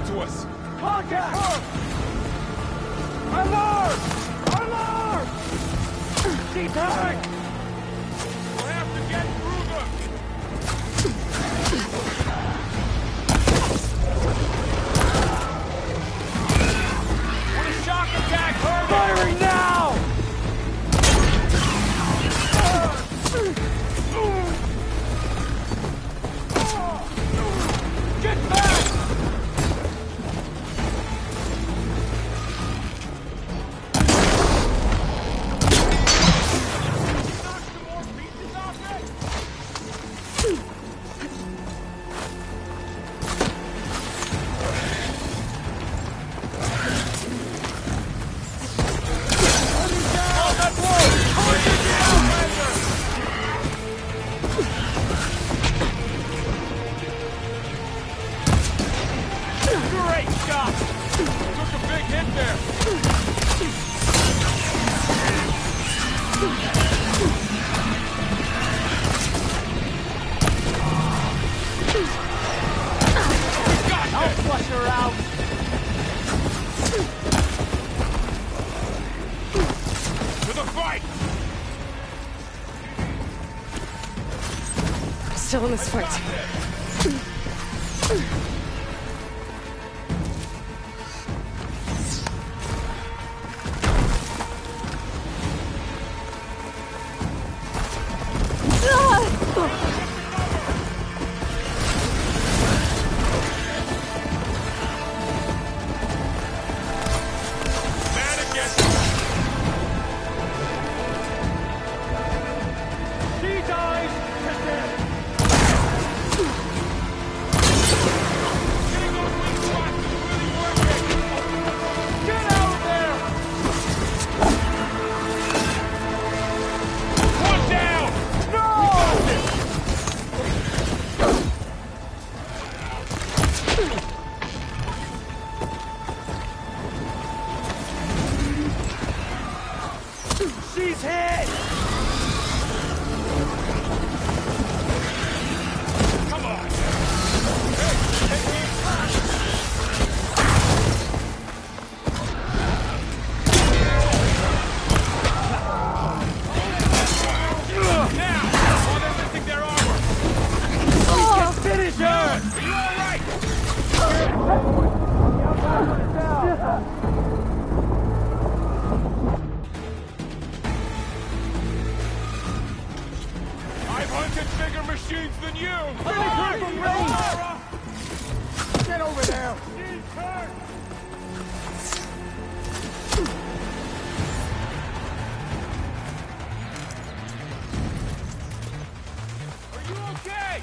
got to us! Contact! Alarm! Alarm! Keep back! We'll have to get through them! What a shock attack! Firing now! Get back! Knock some more pieces off it! Oh, that blow! Push it down, great shot! Took a big hit there! I'll flush her out! To the fight! Still in this fight. These eyes! Get out there! One down! She's hit! Come on! Hey! Now! Oh, they're missing their armor! Finish her! Are you alright? I've hunted bigger machines than you! Get over there! She's hurt! Are you okay?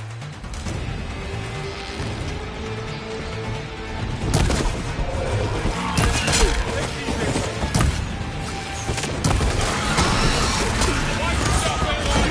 Watch yourself, Aloy!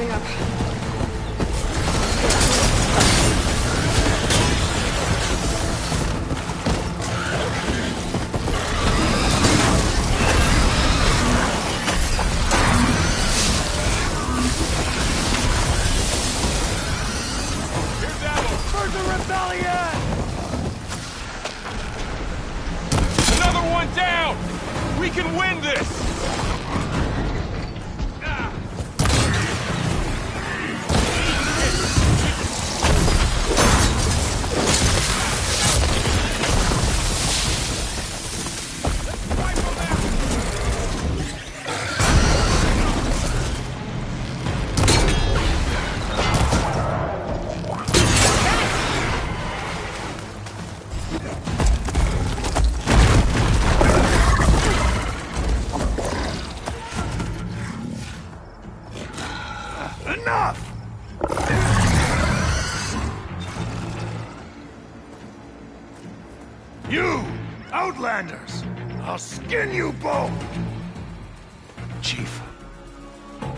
getting up. Here's ammo. For the rebellion! Another one down! We can win this! Enough! You, Outlanders! I'll skin you both! Chief,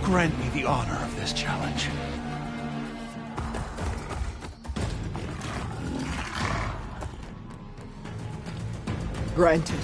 grant me the honor of this challenge. Granted.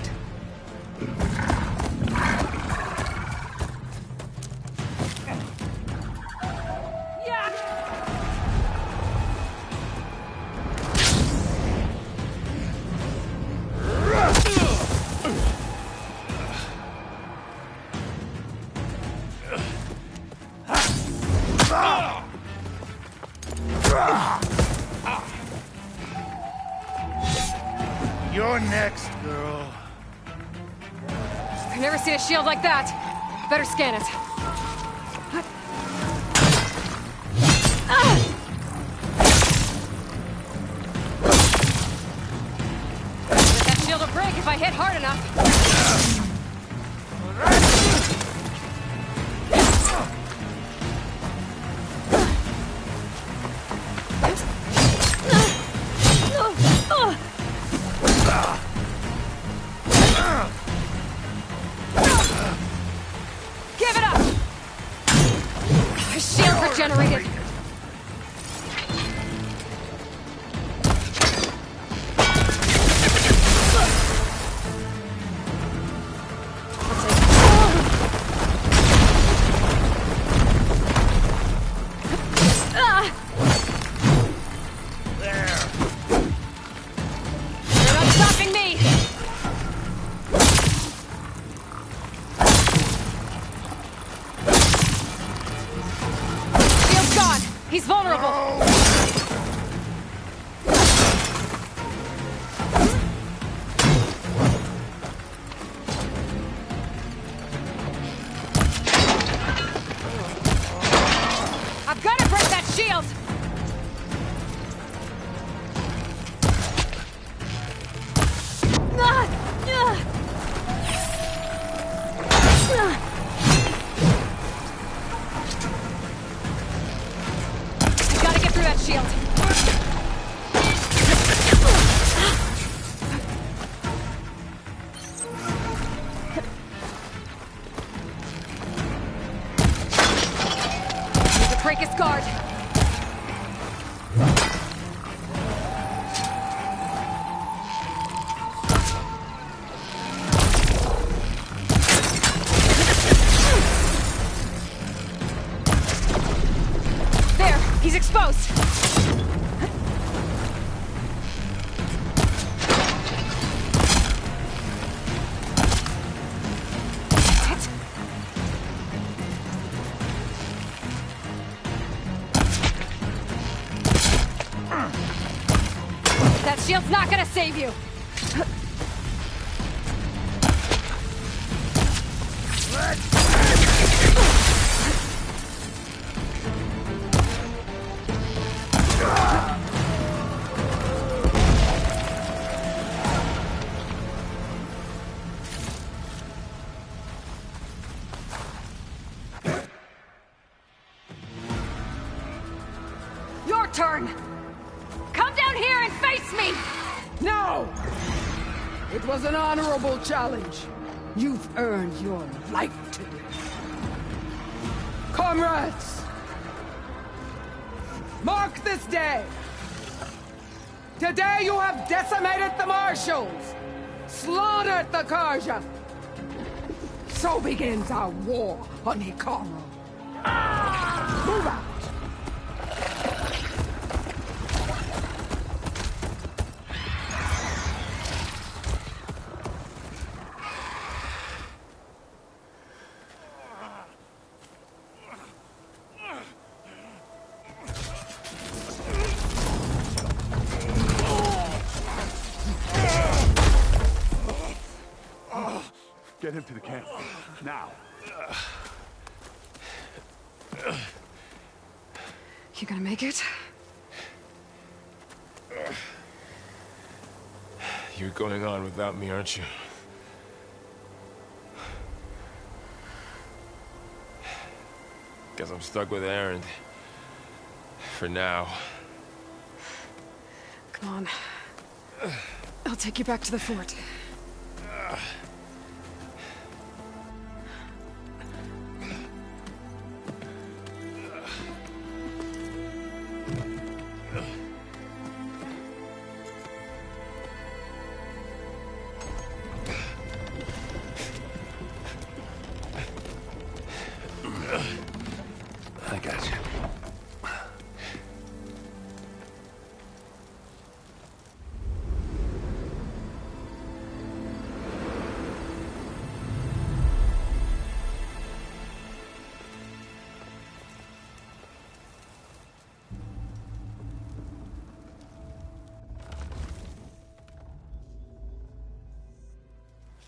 You're next, girl. I've never seen a shield like that. Better scan it. Bet that shield will break if I hit hard enough. Give it up! The shield regenerated. You're not stopping me! Shield's gone! He's vulnerable! I've got to break that shield! I gotta get through that shield. Need to break his guard. There, he's exposed. Shit. That shield's not gonna save you. Your turn! Come down here and face me! No! It was an honorable challenge. You've earned your life today. Comrades, Mark this day! Today you have decimated the marshals! Slaughtered the Karja! So begins our war on Hikaru. Move out! Get him to the camp. Now. You gonna make it? You're going on without me, aren't you? Guess I'm stuck with Aaron. For now. Come on. I'll take you back to the fort. I got you.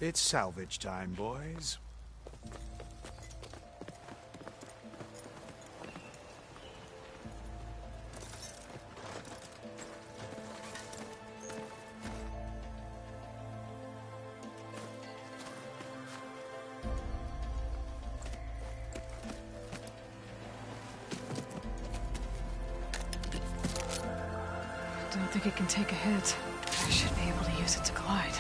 It's salvage time, boys. Don't think it can take a hit. I should be able to use it to glide.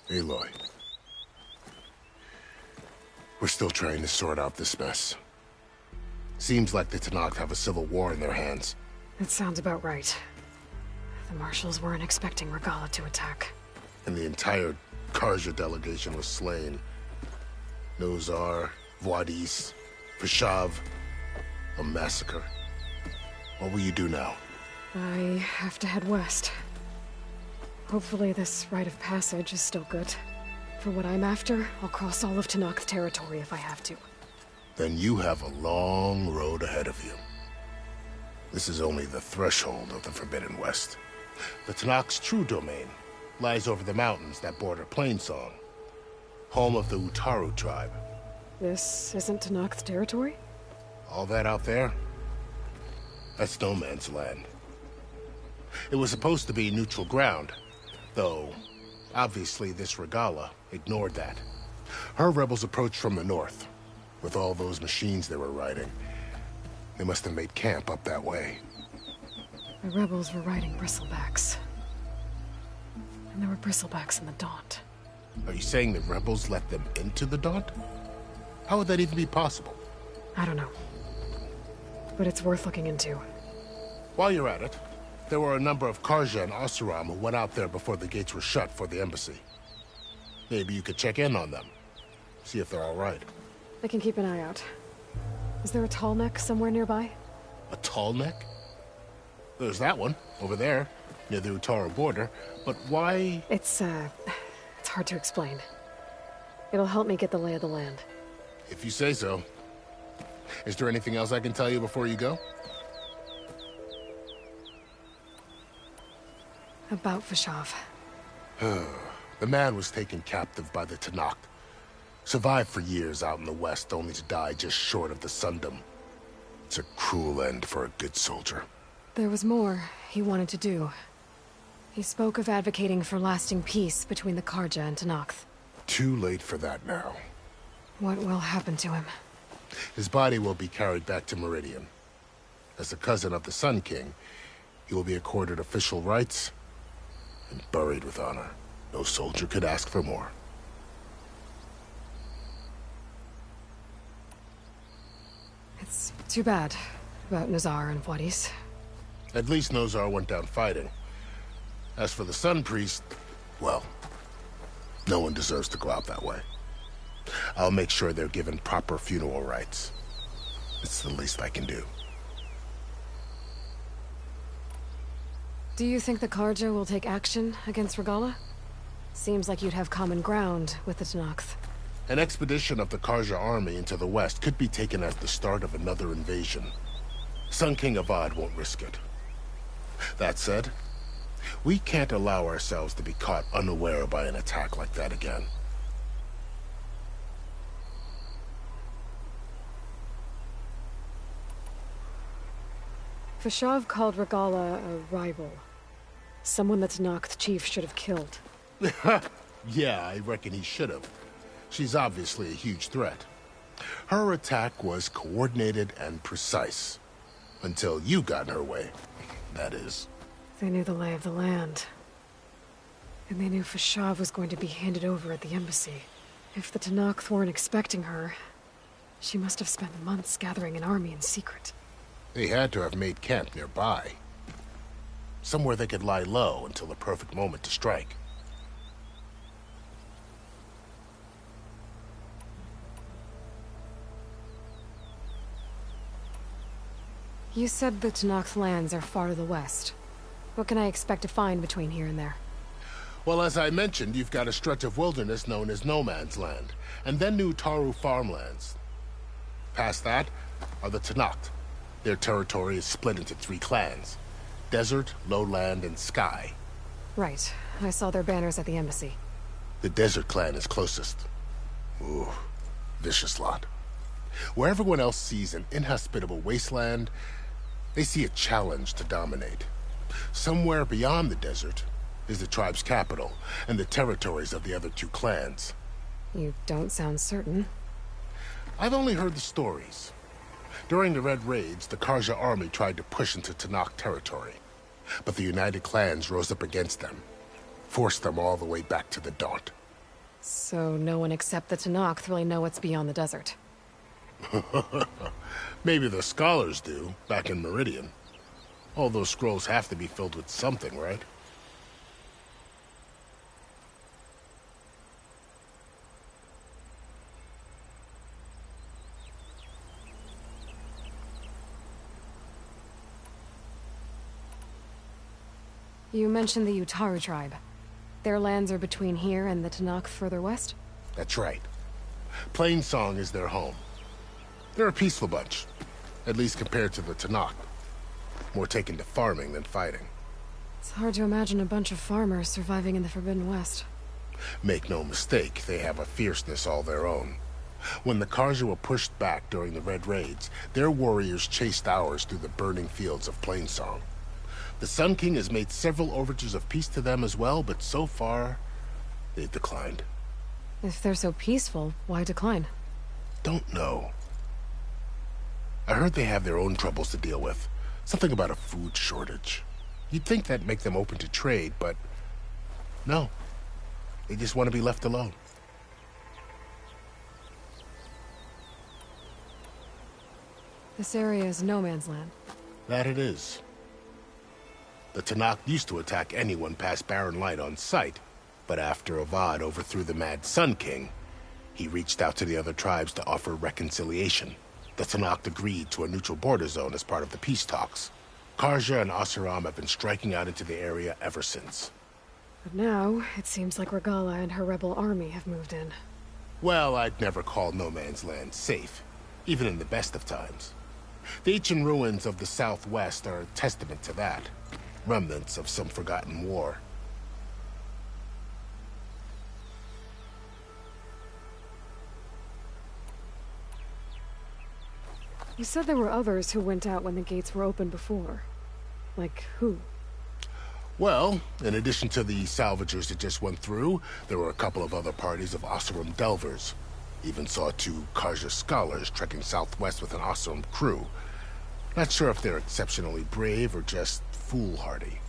Aloy. We're still trying to sort out this mess. Seems like the Tenakth have a civil war in their hands. That sounds about right. The marshals weren't expecting Regala to attack. And the entire Karja delegation was slain. Nozar, Vuadis, Vashav. A massacre. What will you do now? I have to head west. Hopefully this rite of passage is still good. For what I'm after, I'll cross all of Tenakth territory if I have to. Then you have a long road ahead of you. This is only the threshold of the Forbidden West. The Tenakth's true domain lies over the mountains that border Plainsong, home of the Utaru tribe. This isn't Tenakth territory? All that out there? That's no man's land. It was supposed to be neutral ground, though obviously this Regala ignored that. Her rebels approached from the north, with all those machines they were riding. They must have made camp up that way. The rebels were riding bristlebacks. And there were bristlebacks in the Daunt. Are you saying the rebels let them into the Daunt? How would that even be possible? I don't know. But it's worth looking into. While you're at it, there were a number of Karja and Oseram who went out there before the gates were shut for the embassy. Maybe you could check in on them. See if they're all right. I can keep an eye out. Is there a tall neck somewhere nearby? A tall neck? There's that one, over there, near the Utaru border. But why? It's hard to explain. It'll help me get the lay of the land. If you say so. Is there anything else I can tell you before you go? About Vashav. The man was taken captive by the Tenakth. Survived for years out in the west, only to die just short of the Sundom. It's a cruel end for a good soldier. There was more he wanted to do. He spoke of advocating for lasting peace between the Karja and Tenakth. Too late for that now. What will happen to him? His body will be carried back to Meridian. As a cousin of the Sun King, he will be accorded official rights and buried with honor. No soldier could ask for more. It's too bad about Nazar and Wadis. At least Nozar went down fighting. As for the Sun Priest, well, no one deserves to go out that way. I'll make sure they're given proper funeral rites. It's the least I can do. Do you think the Karja will take action against Regala? Seems like you'd have common ground with the Tenakth. An expedition of the Karja army into the west could be taken as the start of another invasion. Sun King Avad won't risk it. That said, we can't allow ourselves to be caught unaware by an attack like that again. Fashav called Regala a rival. Someone the Tenakth chief should have killed. Yeah, I reckon he should have. She's obviously a huge threat. Her attack was coordinated and precise. Until you got in her way, that is. They knew the lay of the land. And they knew Fashav was going to be handed over at the embassy. If the Tenakth weren't expecting her, she must have spent months gathering an army in secret. They had to have made camp nearby. Somewhere they could lie low until the perfect moment to strike. You said the Tenakth lands are far to the west. What can I expect to find between here and there? Well, as I mentioned, you've got a stretch of wilderness known as No Man's Land, and then New Taru farmlands. Past that are the Tenakth. Their territory is split into 3 clans: Desert, Lowland, and Sky. Right. I saw their banners at the embassy. The Desert clan is closest. Ooh, vicious lot. Where everyone else sees an inhospitable wasteland, they see a challenge to dominate. Somewhere beyond the desert is the tribe's capital and the territories of the other 2 clans. You don't sound certain. I've only heard the stories. During the Red Raids, the Karja army tried to push into Tenakth territory, but the United Clans rose up against them, forced them all the way back to the Daunt. So no one except the Tenakth really know what's beyond the desert. Maybe the scholars do, back in Meridian. All those scrolls have to be filled with something, right? You mentioned the Utaru tribe. Their lands are between here and the Tenakth further west? That's right. Plainsong is their home. They're a peaceful bunch, at least compared to the Tenakth. More taken to farming than fighting. It's hard to imagine a bunch of farmers surviving in the Forbidden West. Make no mistake, they have a fierceness all their own. When the Karja were pushed back during the Red Raids, their warriors chased ours through the burning fields of Plainsong. The Sun King has made several overtures of peace to them as well, but so far, they've declined. If they're so peaceful, why decline? Don't know. I heard they have their own troubles to deal with. Something about a food shortage. You'd think that'd make them open to trade, but no. They just want to be left alone. This area is no man's land. That it is. The Tenakth used to attack anyone past Barren Light on sight, but after Avad overthrew the Mad Sun King, he reached out to the other tribes to offer reconciliation. The Tenakth agreed to a neutral border zone as part of the peace talks. Karja and Asuram have been striking out into the area ever since. But now, it seems like Regala and her rebel army have moved in. Well, I'd never call No Man's Land safe, even in the best of times. The ancient ruins of the Southwest are a testament to that. Remnants of some forgotten war. You said there were others who went out when the gates were open before. Like who? Well, in addition to the salvagers that just went through, there were a couple of other parties of Oseram delvers. Even saw 2 Karja scholars trekking southwest with an Oseram crew. Not sure if they're exceptionally brave or just foolhardy.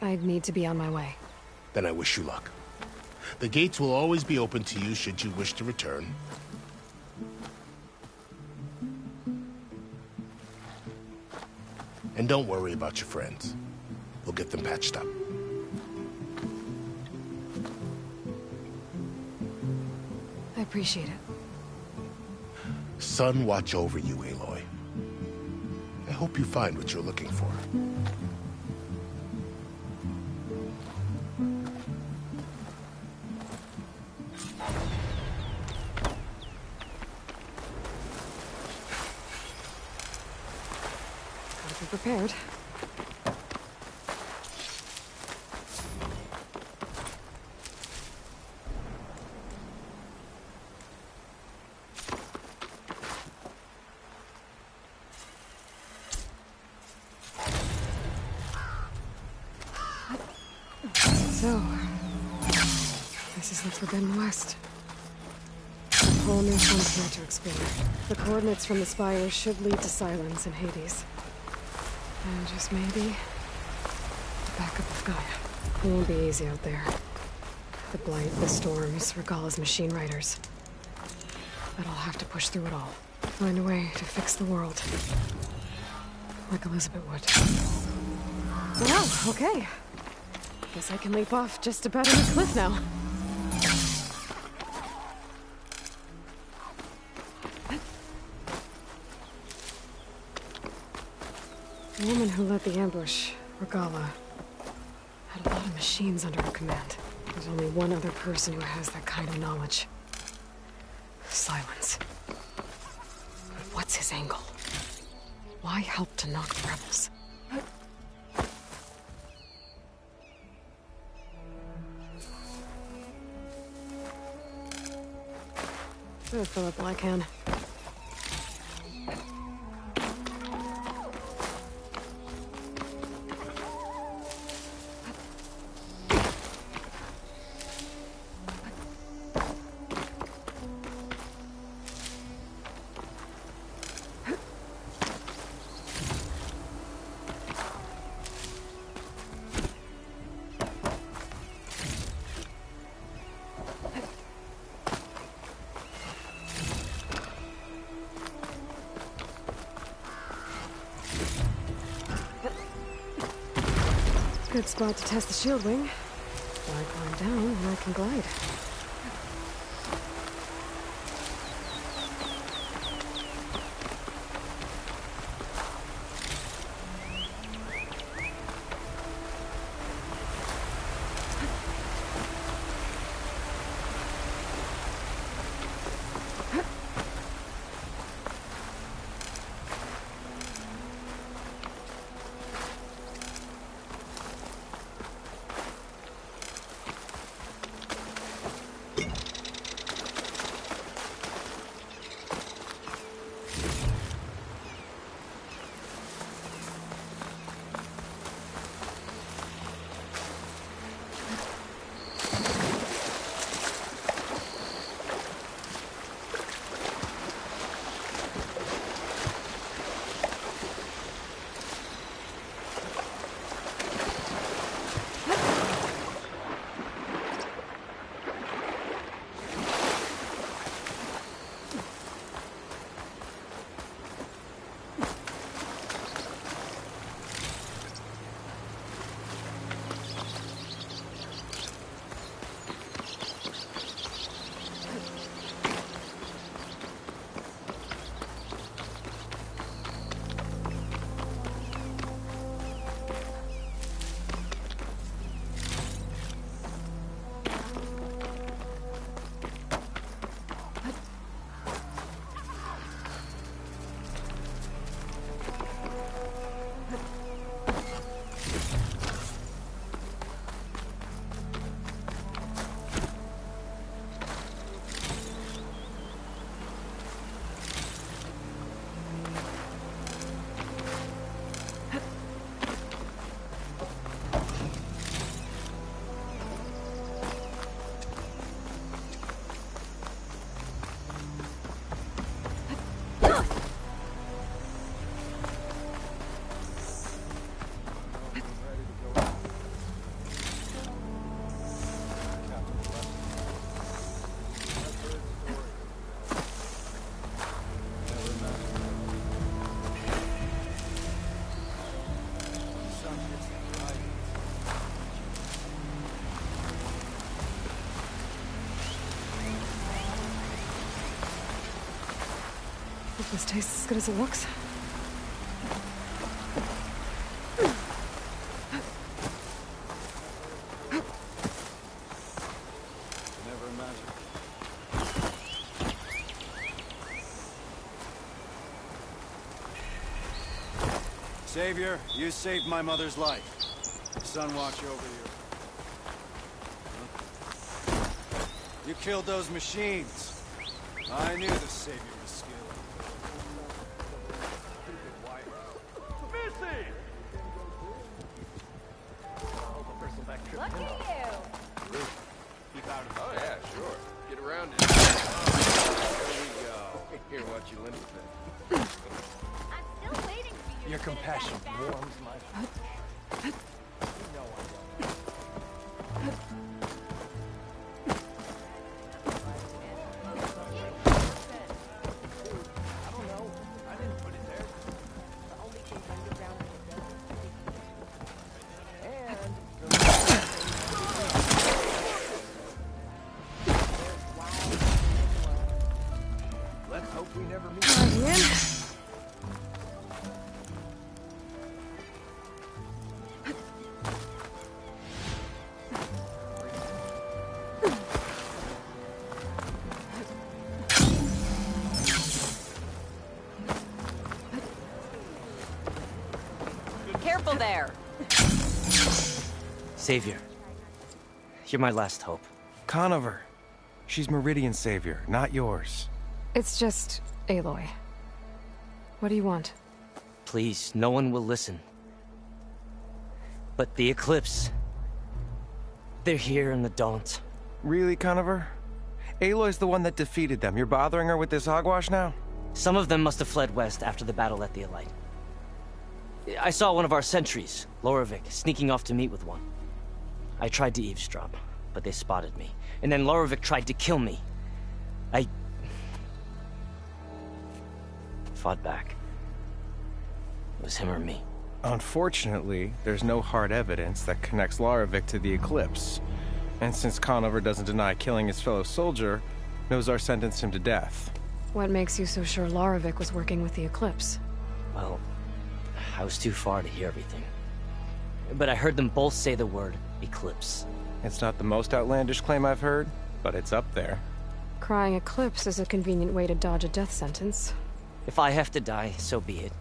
I need to be on my way. Then I wish you luck. The gates will always be open to you should you wish to return. And don't worry about your friends. We'll get them patched up. I appreciate it. Sun watch over you, Aloy. I hope you find what you're looking for. Gotta be prepared. So, this is the Forbidden West. A whole new frontier to explore. The coordinates from the spires should lead to Silence and Hades. And just maybe, the backup of Gaia. It won't be easy out there. The Blight, the Storms, Regalla's machine riders. But I'll have to push through it all. Find a way to fix the world. Like Elizabeth would. Well, okay. Guess I can leap off just about any cliff now. The woman who led the ambush, Regalla, had a lot of machines under her command. There's only one other person who has that kind of knowledge. Silence. But what's his angle? Why help to knock the rebels? I'll fill up all I can. Good spot to test the shield wing. Why climb down when I can glide? Hope this tastes as good as it looks. Never imagined. Savior, you saved my mother's life. Son, watch over you. You killed those machines. I knew the Savior was skilled. Missy! Look at you! Keep out of the... Oh, yeah, sure. Get around it. Here we go. Here, watch you limp with it. I'm still waiting for you. Your to finish compassion that battle. warms my heart. Let's hope we never meet. Careful there! Savior, you're my last hope. Conover. She's Meridian's savior, not yours. It's just Aloy. What do you want? Please, no one will listen. But the Eclipse... they're here in the Daunt. Really, Conover? Aloy's the one that defeated them. You're bothering her with this hogwash now? Some of them must have fled west after the battle at the Elite. I saw one of our sentries, Loravik, sneaking off to meet with one. I tried to eavesdrop, but they spotted me. And then Loravik tried to kill me. I... fought back. It was him or me. Unfortunately, there's no hard evidence that connects Loravik to the Eclipse. And since Conover doesn't deny killing his fellow soldier, Nozar sentenced him to death. What makes you so sure Loravik was working with the Eclipse? Well, I was too far to hear everything. But I heard them both say the word Eclipse. It's not the most outlandish claim I've heard, but it's up there. Crying Eclipse is a convenient way to dodge a death sentence. If I have to die, so be it.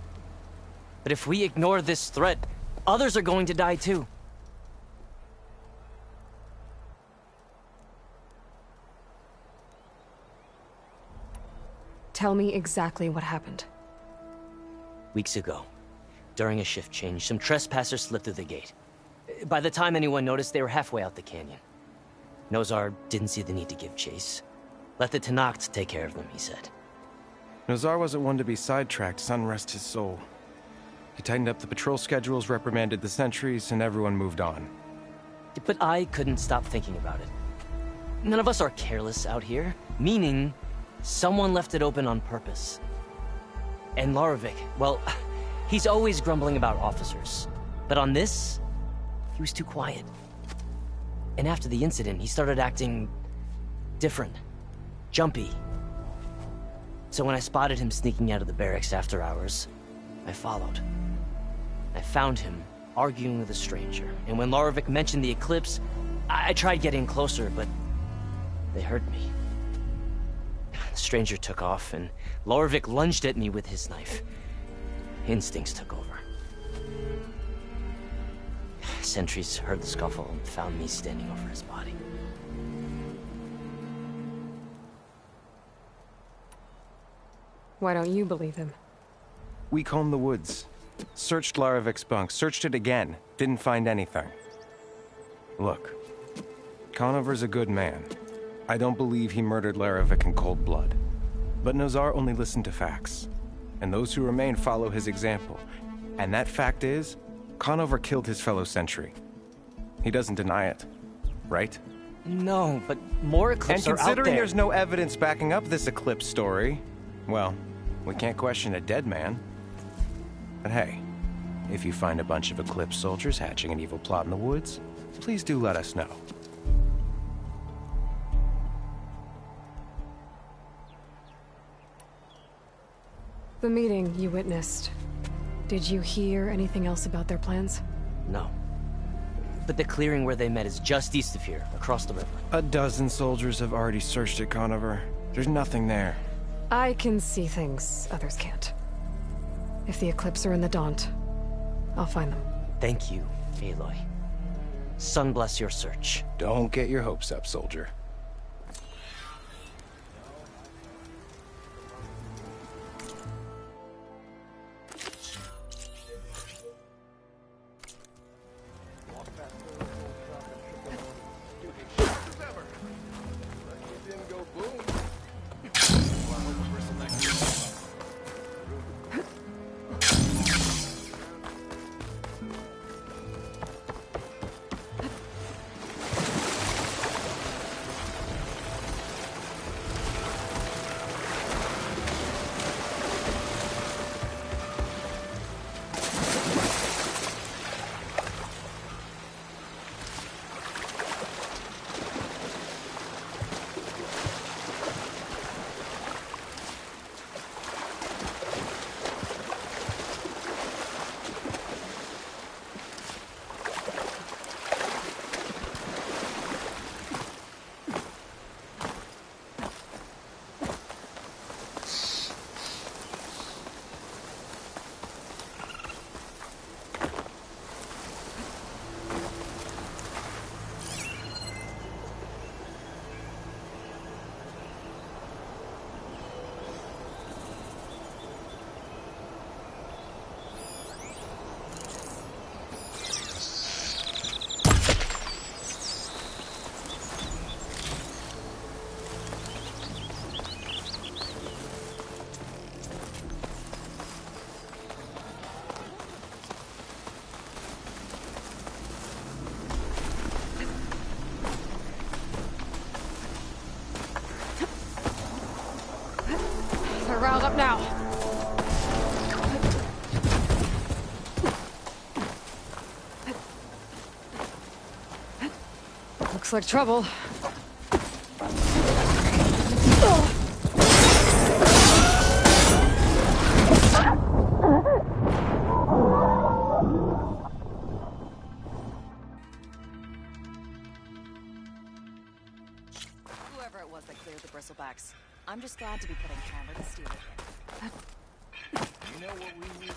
But if we ignore this threat, others are going to die too. Tell me exactly what happened. Weeks ago, during a shift change, some trespassers slipped through the gate. By the time anyone noticed, they were halfway out the canyon. Nozar didn't see the need to give chase. Let the Tenakth take care of them, he said. Nozar wasn't one to be sidetracked, sun rest his soul. He tightened up the patrol schedules, reprimanded the sentries, and everyone moved on. But I couldn't stop thinking about it. None of us are careless out here, meaning someone left it open on purpose. And Loravik, well, he's always grumbling about officers. But on this, he was too quiet. And after the incident, he started acting different, jumpy. So when I spotted him sneaking out of the barracks after hours, I followed. I found him arguing with a stranger, and when Loravik mentioned the Eclipse, I tried getting closer, but they heard me. The stranger took off, and Loravik lunged at me with his knife. Instincts took over. Sentries heard the scuffle and found me standing over his body. Why don't you believe him? We combed the woods, searched Laravik's bunk, searched it again, didn't find anything. Look, Conover's a good man. I don't believe he murdered Laravik in cold blood. But Nozar only listened to facts, and those who remain follow his example. And that fact is, Conover killed his fellow sentry. He doesn't deny it, right? No, but more Eclipse are out there. And considering there's no evidence backing up this Eclipse story, well, we can't question a dead man. But hey, if you find a bunch of Eclipse soldiers hatching an evil plot in the woods, please do let us know. The meeting you witnessed. Did you hear anything else about their plans? No. But the clearing where they met is just east of here, across the river. A dozen soldiers have already searched it, Conover. There's nothing there. I can see things others can't. If the Eclipse are in the Daunt, I'll find them. Thank you, Aloy. Sun bless your search. Don't get your hopes up, soldier. They're riled up now. Looks like trouble. Whoever it was that cleared the bristlebacks. I'm just glad to be putting hammer to steel again. You know what we need?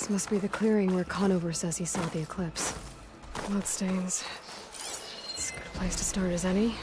This must be the clearing where Conover says he saw the eclipse. Bloodstains. It's a good place to start as any.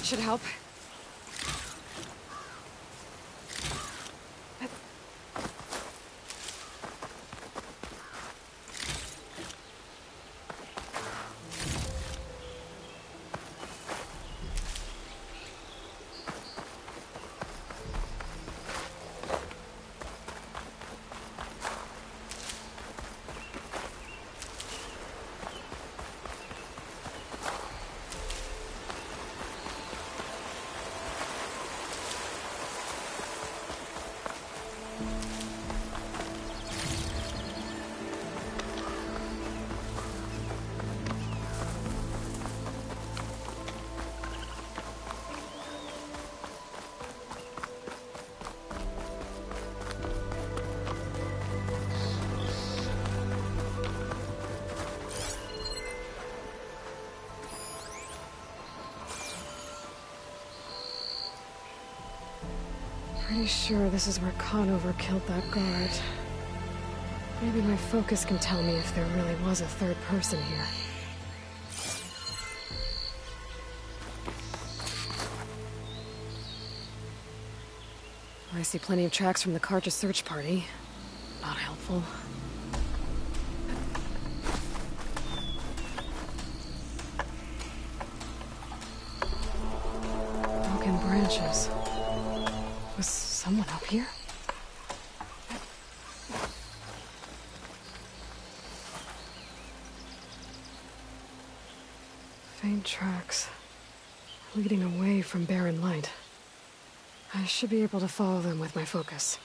Should help. Pretty sure this is where Conover killed that guard. Maybe my focus can tell me if there really was a third person here. I see plenty of tracks from the Karja search party. Not helpful. Broken branches. Was someone up here? Faint tracks, leading away from barren light. I should be able to follow them with my focus.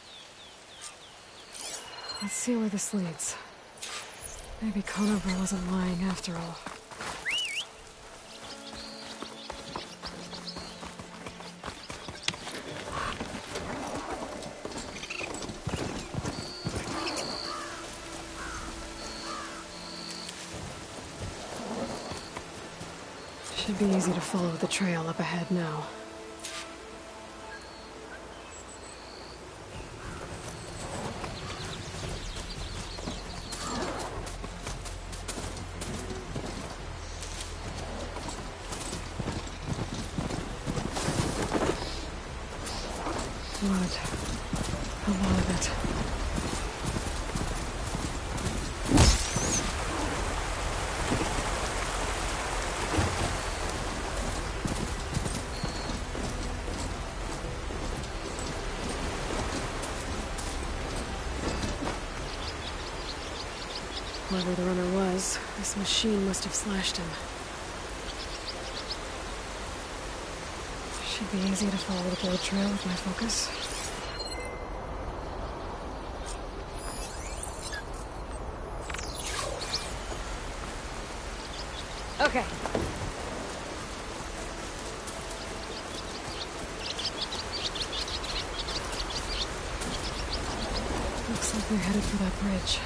Let's see where this leads. Maybe Conover wasn't lying after all. Should be easy to follow the trail up ahead now. Blood. A lot of it. Whoever the runner was, this machine must have slashed him. Should be easy to follow the blood trail with my focus. Okay. Looks like they're headed for that bridge.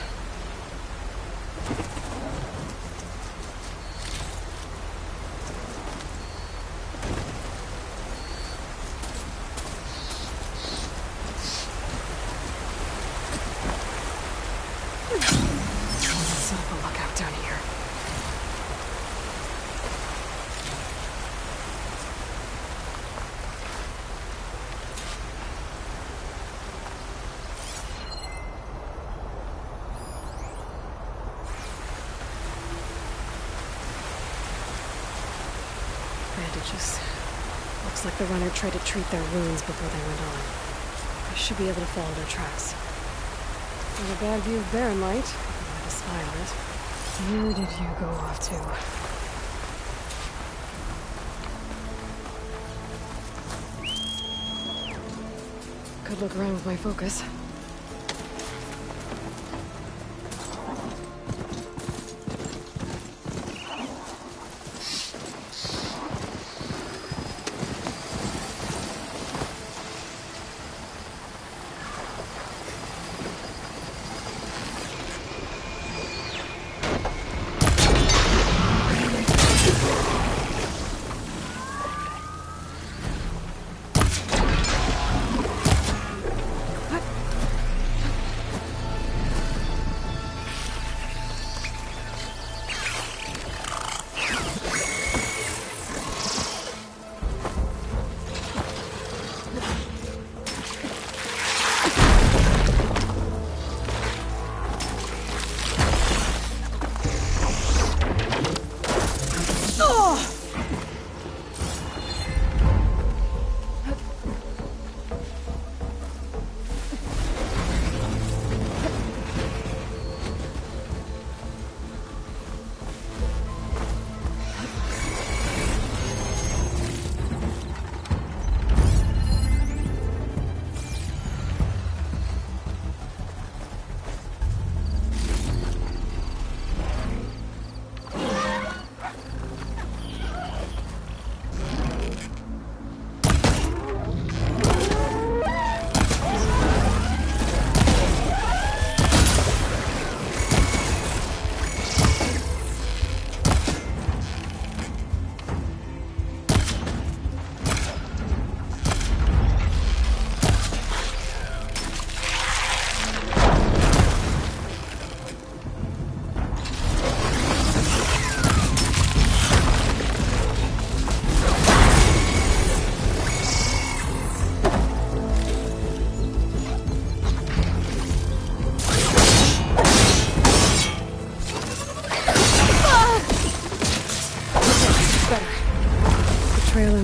Let's have a lookout down here. Bandages. Looks like the runner tried to treat their wounds before they went on. I should be able to follow their tracks. With a bad view of Baron Light, if I had to spy on it. Where did you go off to? Could look around with my focus.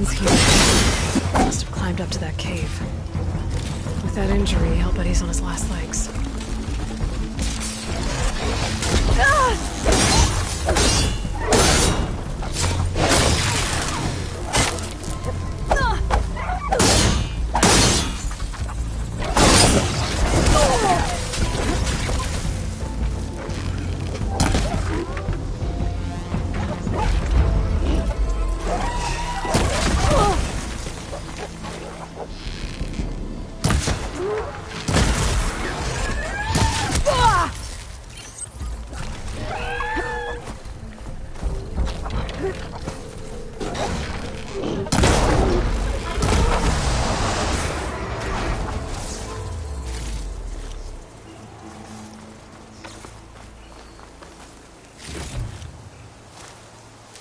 Here. Must have climbed up to that cave. With that injury, I'll bet he's on his last legs.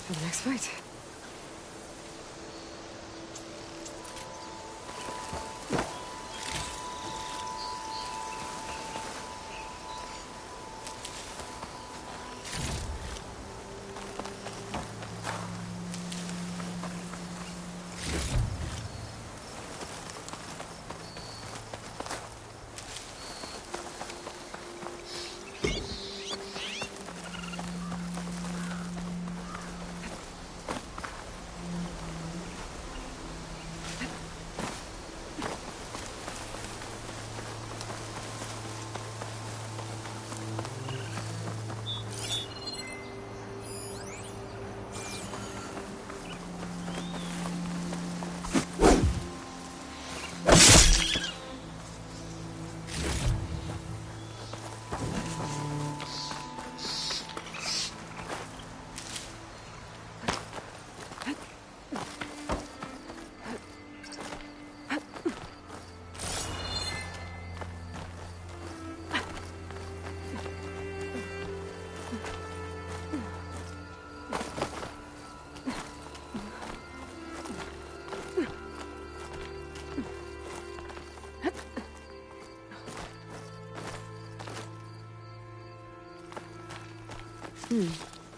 For the next fight.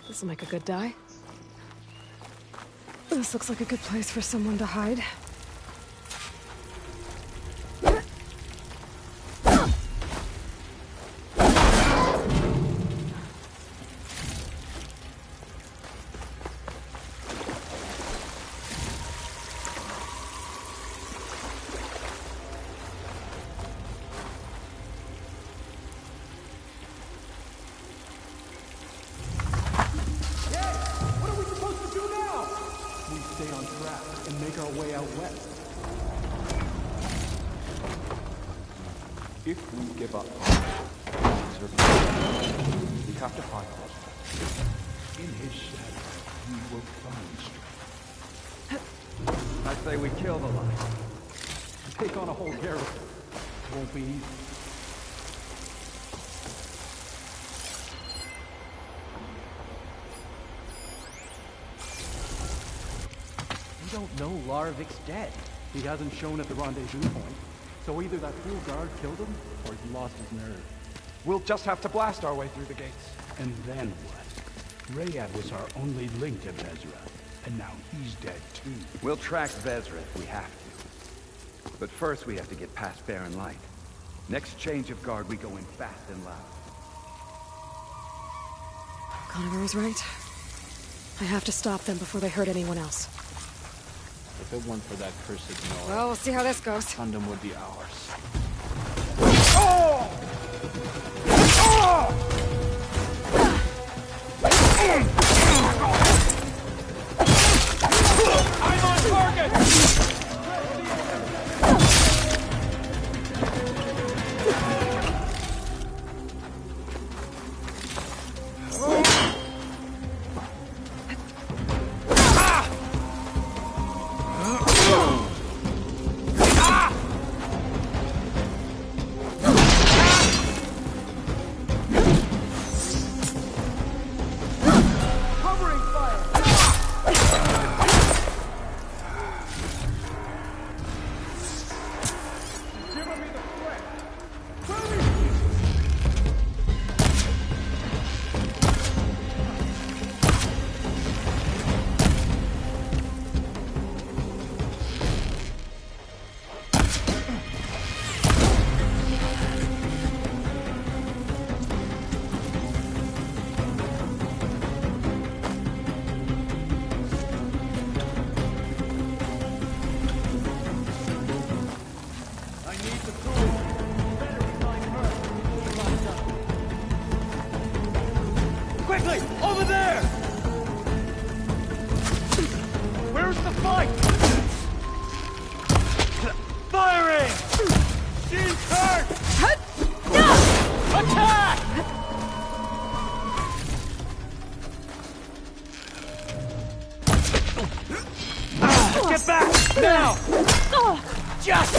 This'll make a good dye. This looks like a good place for someone to hide. If we give up, we have to find us. In his shadow, we will find strength. I say we kill the lion. Take on a whole garrison. Won't be easy. We don't know Larovic's dead. He hasn't shown at the rendezvous point. So either that fool guard killed him, or he lost his nerve. We'll just have to blast our way through the gates. And then what? Rayad was our only link to Vezra, and now he's dead too. We'll track Vezra if we have to. But first we have to get past Barren Light. Next change of guard, we go in fast and loud. Conover was right. I have to stop them before they hurt anyone else. If it weren't for that cursed noise, Well, we'll see how this goes. Gundam would be ours. I'm on target! Quickly! Over there! Where's the fight? Firing! She's hurt! Attack! Get back! Now! Just...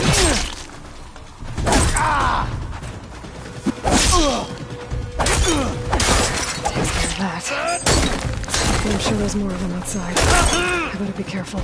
That. I'm sure there's more of them outside. I better be careful.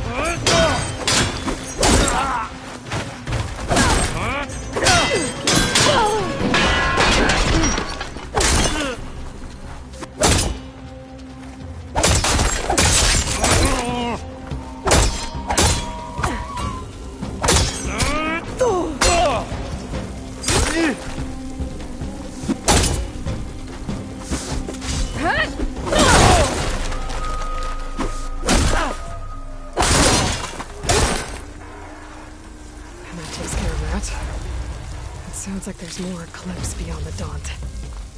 Sounds like there's more clips beyond the Daunt.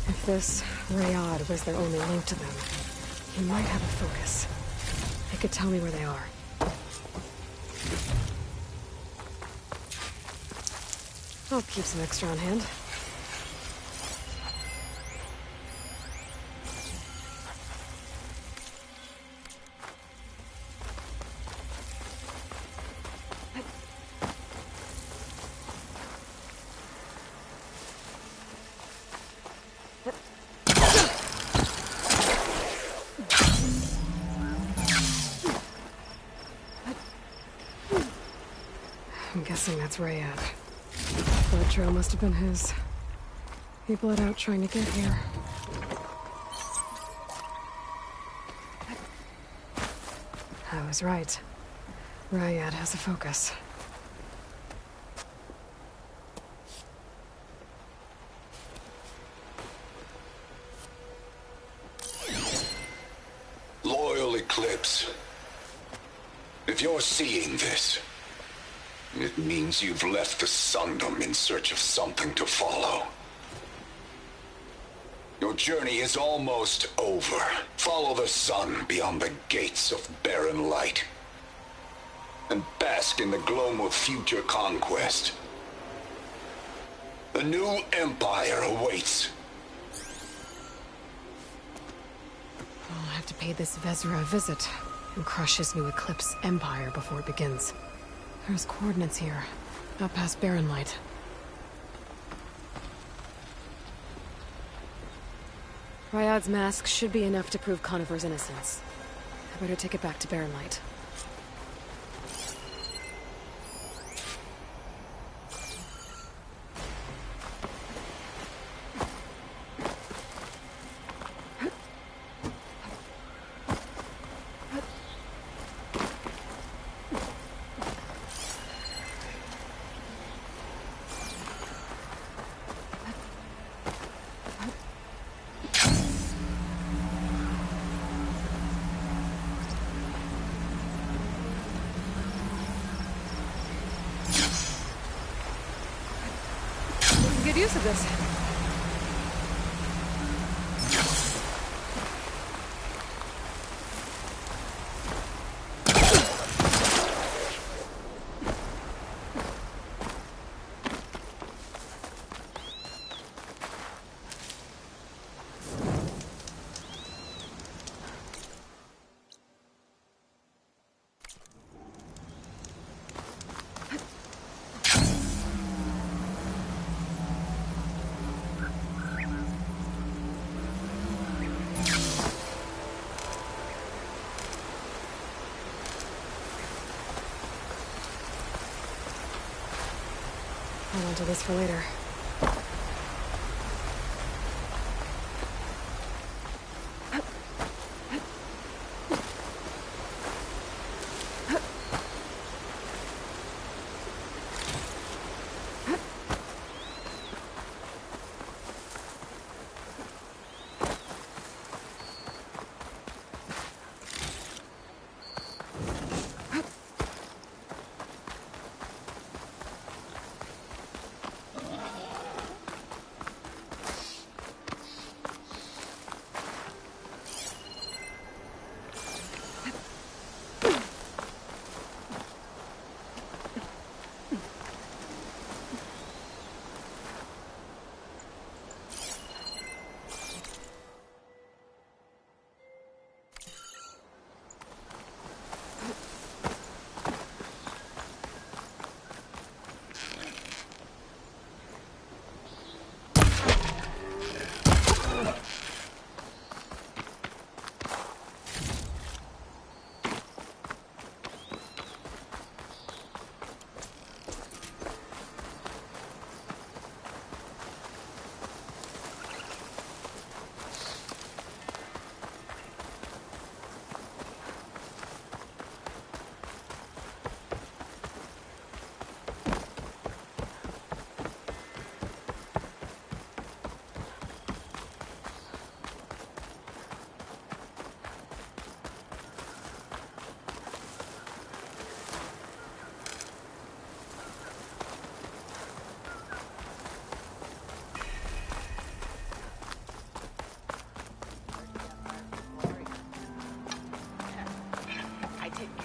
If this Rayad was their only link to them, he might have a focus. They could tell me where they are. I'll keep some extra on hand. I'm guessing that's Rayad. Blood trail must have been his. He bled out trying to get here. I was right. Ryad has a focus. Loyal Eclipse. If you're seeing this, it means you've left the Sundom in search of something to follow. Your journey is almost over. Follow the sun beyond the gates of barren light, and bask in the glow of future conquest. The new empire awaits. I'll have to pay this Vezra a visit and crush his new Eclipse empire before it begins. There's coordinates here, out past Barren Light. Ryad's mask should be enough to prove Conover's innocence. I better take it back to Barren Light. Good use of this. Hold on to this for later.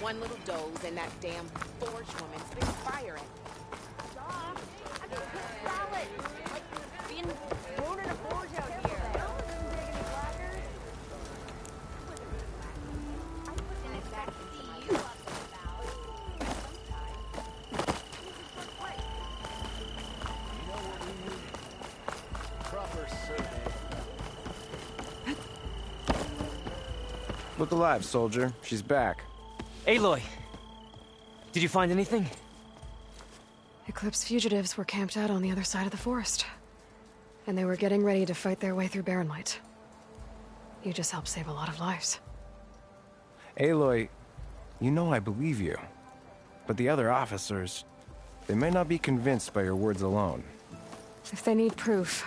One little dose and that damn Forge woman's been firing. I can cook salad. Like being thrown in a forge out here. Look alive, soldier. She's back. Aloy! Did you find anything? Eclipse fugitives were camped out on the other side of the forest. And they were getting ready to fight their way through Barren Light. You just helped save a lot of lives. Aloy, You know I believe you. But the other officers, they may not be convinced by your words alone. If they need proof,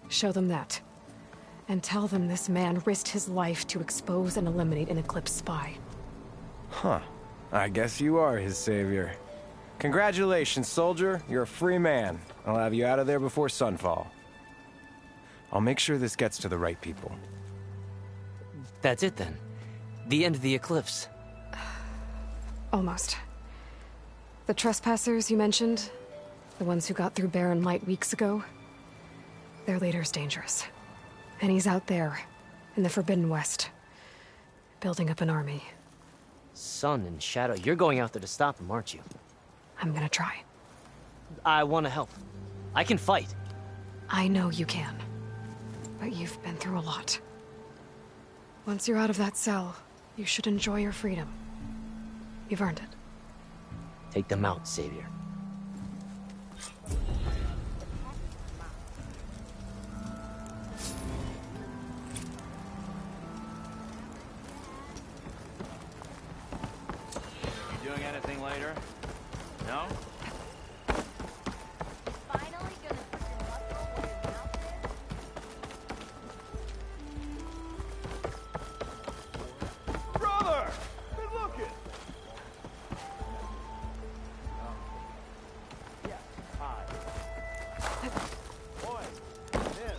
show them that. And tell them this man risked his life to expose and eliminate an Eclipse spy. Huh. I guess you are his savior. Congratulations, soldier. You're a free man. I'll have you out of there before sunfall. I'll make sure this gets to the right people. That's it then. The end of the Eclipse. Almost. The trespassers you mentioned, the ones who got through Barren Light weeks ago, their leader's dangerous. And he's out there, in the Forbidden West, building up an army. Sun and Shadow, you're going out there to stop him, aren't you? I'm gonna try. I want to help. I can fight. I know you can. But you've been through a lot. Once you're out of that cell, you should enjoy your freedom. You've earned it. Take them out, Savior. You doing anything later? No? Finally gonna put your muscle where your mouth is? Brother! Good looking! Yeah, hi. Boy, Liv.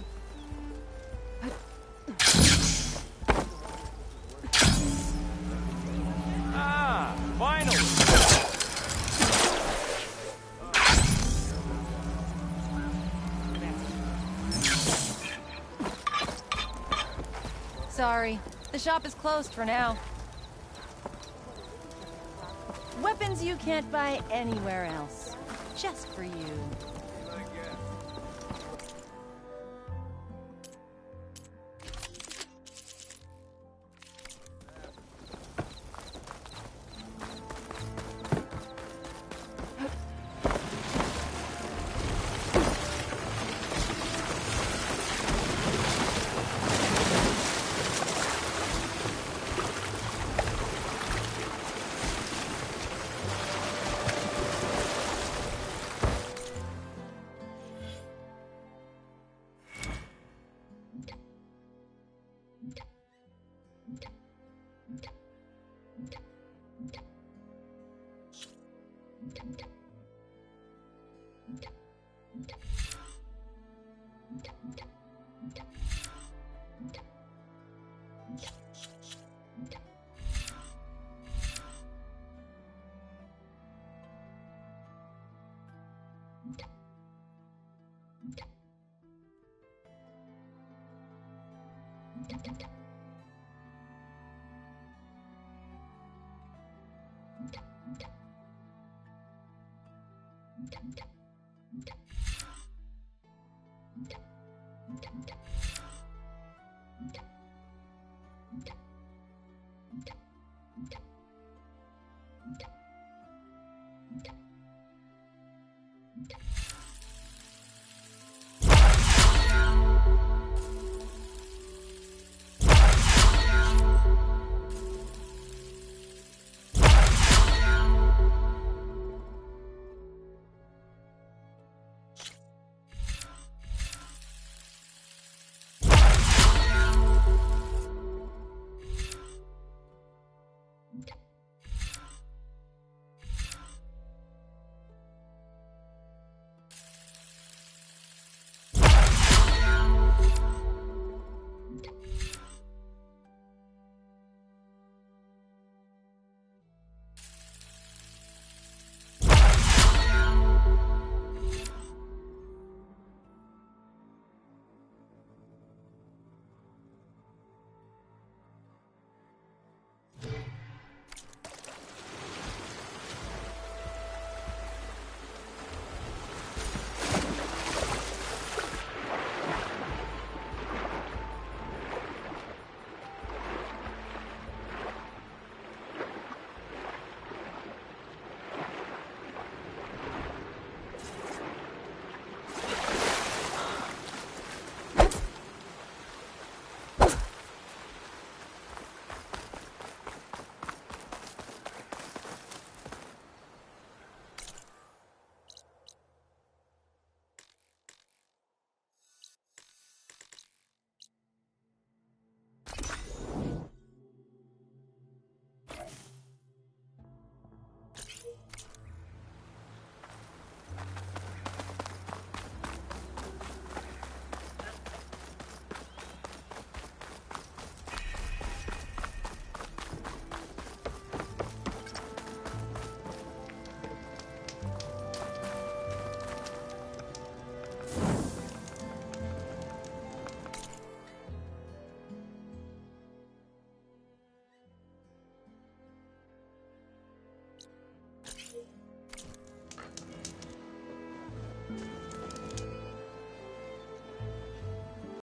Ah, finally! Sorry, the shop is closed for now. Weapons you can't buy anywhere else. Just for you.